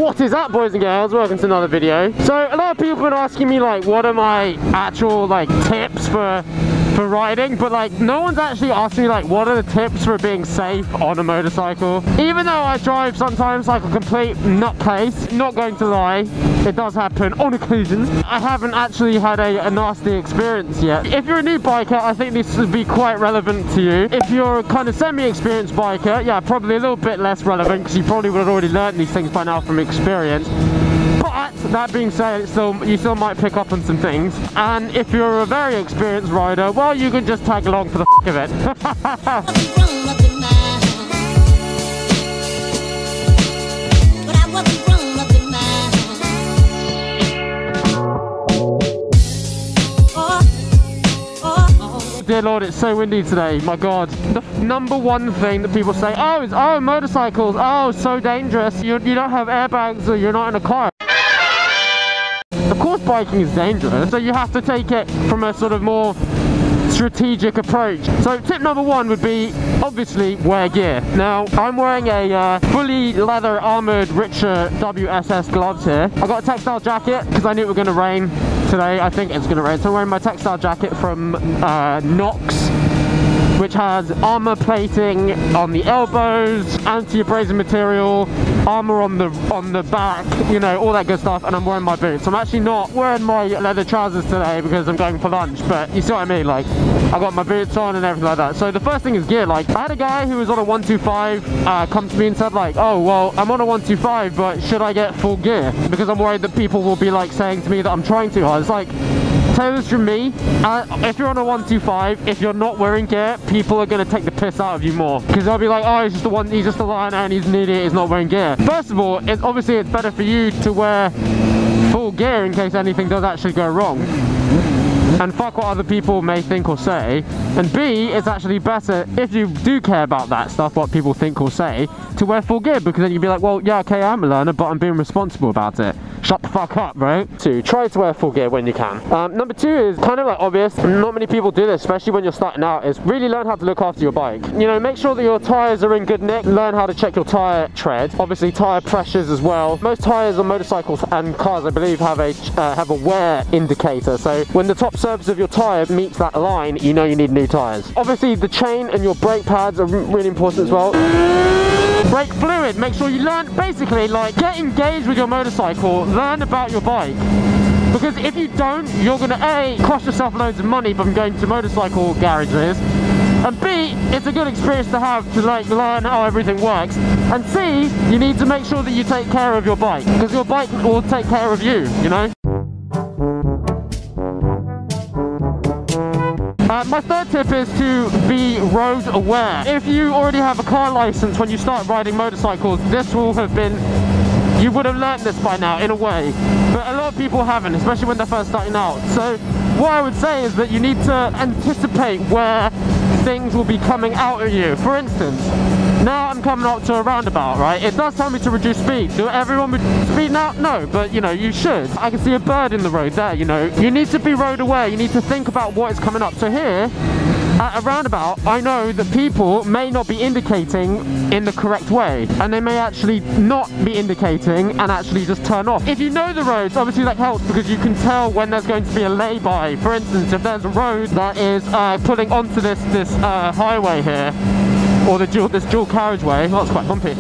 What is up, boys and girls? Welcome to another video. So a lot of people have been asking me like what are my actual like tips for riding, but like no one's actually asked me like what are the tips for being safe on a motorcycle. Even though I drive sometimes like a complete nutcase, not going to lie, it does happen on occasions. I haven't actually had a nasty experience yet. If you're a new biker, I think this would be quite relevant to you. If you're a kind of semi-experienced biker, yeah, probably a little bit less relevant because you probably would have already learned these things by now from experience. But that being said, you still might pick up on some things. And if you're a very experienced rider, well, you can just tag along for the f*** of it. Dear Lord, it's so windy today, my God. The number one thing that people say, oh, motorcycles, oh, so dangerous. You don't have airbags or you're not in a car. Of course biking is dangerous, so you have to take it from a sort of more strategic approach. So tip number one would be obviously wear gear. Now I'm wearing a fully leather armored Richa WSS gloves here. I got a textile jacket because I knew it was going to rain today. I think it's going to rain, so I'm wearing my textile jacket from Knox, which has armor plating on the elbows, anti-abrasive material, armor on the back, you know, all that good stuff. And I'm wearing my boots. I'm actually not wearing my leather trousers today because I'm going for lunch, but you see what I mean, like I got my boots on and everything like that. So the first thing is gear. Like I had a guy who was on a 125 come to me and said like, oh well, I'm on a 125, but should I get full gear because I'm worried that people will be like saying to me that I'm trying too hard. It's like, tell this from me, if you're on a 125, if you're not wearing gear, people are going to take the piss out of you more because they'll be like, oh, he's just a liner and he's an idiot, he's not wearing gear. First of all, it's better for you to wear full gear in case anything does actually go wrong, and fuck what other people may think or say. And B, it's actually better if you do care about that stuff, what people think or say, to wear full gear, because then you'd be like, well, yeah, okay, I'm a learner, but I'm being responsible about it. Shut the fuck up, right? 2, try to wear full gear when you can. Number 2 is kind of like obvious, not many people do this, especially when you're starting out, is really learn how to look after your bike. You know, make sure that your tires are in good nick, learn how to check your tire tread, obviously tire pressures as well. Most tires on motorcycles and cars, I believe, have a wear indicator, so when the top surface of your tire meets that line, you know you need new tires. Obviously the chain and your brake pads are really important as well. Brake fluid, make sure you learn, basically like get engaged with your motorcycle, learn about your bike, because if you don't, you're gonna A, cost yourself loads of money from going to motorcycle garages, and B, it's a good experience to have to like learn how everything works, and C, you need to make sure that you take care of your bike, because your bike will take care of you, you know. My third tip is to be road aware. If you already have a car license when you start riding motorcycles, this will have been, you would have learned this by now in a way, but a lot of people haven't, especially when they're first starting out. So what I would say is that you need to anticipate where things will be coming out at you. For instance, now I'm coming up to a roundabout, right? It does tell me to reduce speed. Do everyone reduce speed now? No, but you know, you should. I can see a bird in the road there, you know. You need to be road aware. You need to think about what is coming up. So here, at a roundabout, I know that people may not be indicating in the correct way, and they may actually not be indicating and actually just turn off. If you know the roads, obviously that helps because you can tell when there's going to be a lay-by. For instance, if there's a road that is pulling onto this highway here, or this dual carriageway, well, it's quite bumpy.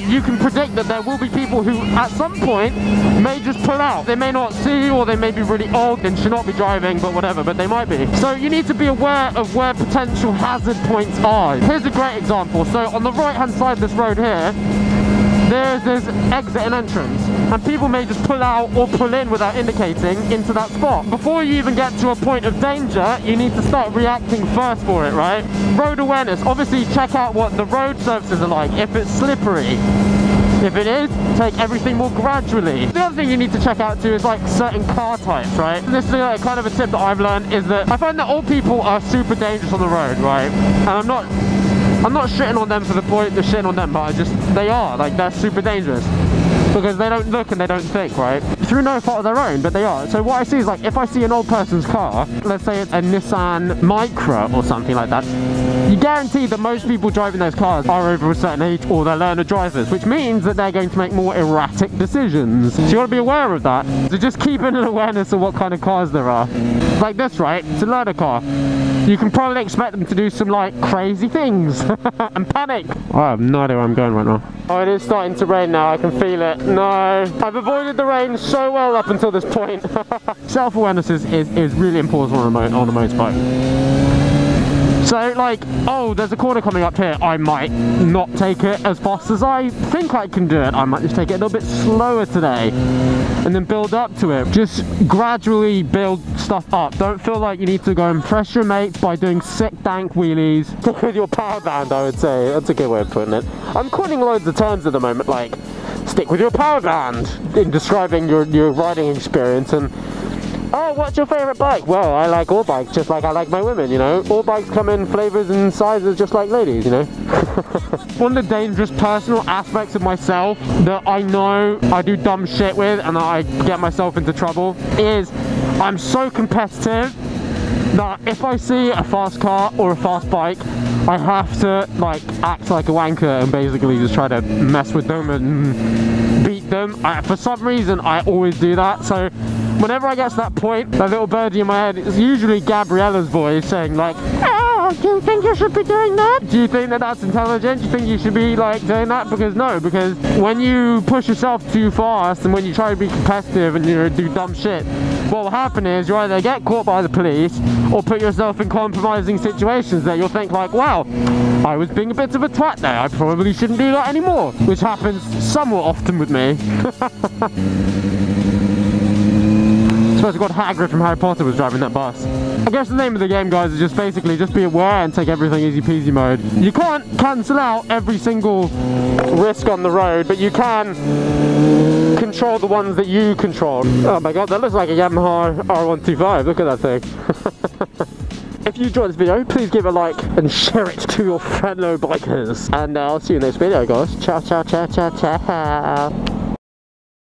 You can predict that there will be people who at some point may just pull out. They may not see, or they may be really old and should not be driving, but whatever, but they might be. So you need to be aware of where potential hazard points are. Here's a great example. So on the right hand side of this road here, there's this exit and entrance, and people may just pull out or pull in without indicating into that spot. Before you even get to a point of danger, you need to start reacting first for it, right? Road awareness, obviously check out what the road surfaces are like, if it's slippery. If it is, take everything more gradually. The other thing you need to check out too is like certain car types, right? This is like kind of a tip that I've learned, is that I find that old people are super dangerous on the road, right? And I'm not shitting on them for the point of shitting on them, but they are, like, they're super dangerous. Because they don't look and they don't think, right? Through no fault of their own, but they are. So what I see is like, if I see an old person's car, let's say it's a Nissan Micra or something like that, you guarantee that most people driving those cars are over a certain age or they're learner drivers, which means that they're going to make more erratic decisions. So you want to be aware of that. So just keep an awareness of what kind of cars there are. Like this, right? It's a learner car. You can probably expect them to do some like crazy things and panic. I have no idea where I'm going right now. Oh, it is starting to rain now. I can feel it. No, I've avoided the rain so well up until this point. Self-awareness is really important on a motorbike. So like, oh, there's a corner coming up here. I might not take it as fast as I think I can do it. I might just take it a little bit slower today and then build up to it. Just gradually build stuff up. Don't feel like you need to go and press your mates by doing sick dank wheelies. Stick with your power band, I would say. That's a good way of putting it. I'm coining loads of terms at the moment, like stick with your power band in describing your riding experience. And oh, what's your favourite bike? Well, I like all bikes, just like I like my women, you know. All bikes come in flavours and sizes just like ladies, you know. One of the dangerous personal aspects of myself that I know I do dumb shit with and that I get myself into trouble is I'm so competitive that if I see a fast car or a fast bike, I have to like act like a wanker and basically just try to mess with them and beat them. For some reason, I always do that. So whenever I get to that point, that little birdie in my head, it's usually Gabriella's voice saying like, oh, do you think you should be doing that? Do you think that that's intelligent? Do you think you should be like doing that? Because no, because when you push yourself too fast and when you try to be competitive and you do dumb shit, what will happen is you either get caught by the police or put yourself in compromising situations that you'll think like, wow, I was being a bit of a twat there, I probably shouldn't do that anymore, which happens somewhat often with me. I suppose God Hagrid from Harry Potter was driving that bus. I guess the name of the game, guys, is just basically just be aware and take everything easy peasy mode. You can't cancel out every single risk on the road, but you can control the ones that you control. Oh my god, that looks like a Yamaha R125. Look at that thing. If you enjoyed this video, please give it a like and share it to your fellow bikers. And I'll see you in the next video, guys. Ciao, ciao, ciao, ciao, ciao.